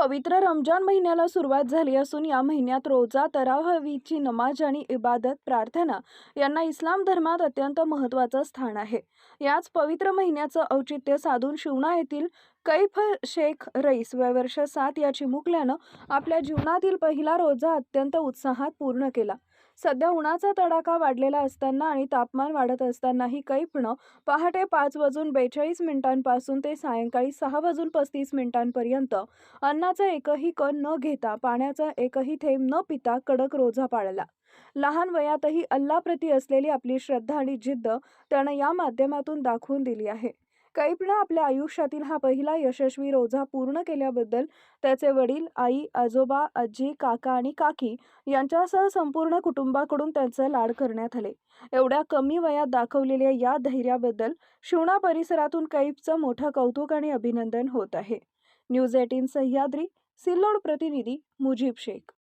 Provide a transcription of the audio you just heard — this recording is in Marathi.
पवित्र रमजान महिन्याला सुरुवात झाली असून या महिन्यात रोजा, तरावीची नमाज आणि इबादत, प्रार्थना यांना इस्लाम धर्मात अत्यंत महत्त्वाचं स्थान आहे. याच पवित्र महिन्याचं औचित्य साधून शिवणा येथील कैफ शेख रईस वय वर्ष 7 या चिमुकल्यानं आपल्या जीवनातील पहिला रोजा अत्यंत उत्साहात पूर्ण केला. सध्या उन्हाचा तडाखा वाढलेला असताना आणि तापमान वाढत असतानाही कैफनं पहाटे 5:42 ते सायंकाळी 6:35 अन्नाचा एकही कण न घेता, पाण्याचा एकही थेंब न पिता कडक रोजा पाळला. लहान वयातही अल्लाप्रती असलेली आपली श्रद्धा आणि जिद्द त्यानं या माध्यमातून दाखवून दिली आहे. कैफनं आपल्या आयुष्यातील हा पहिला यशस्वी रोजा पूर्ण केल्याबद्दल त्याचे वडील, आई, आजोबा, आजी, काका आणि काकी यांच्यासह संपूर्ण कुटुंबाकडून त्यांचे लाड करण्यात आले. एवढ्या कमी वयात दाखवलेल्या या धैर्याबद्दल शिवणा परिसरातून कैफचं मोठं कौतुक आणि अभिनंदन होत आहे. न्यूज 18 सह्याद्री, सिल्लोड प्रतिनिधी मुजीब शेख.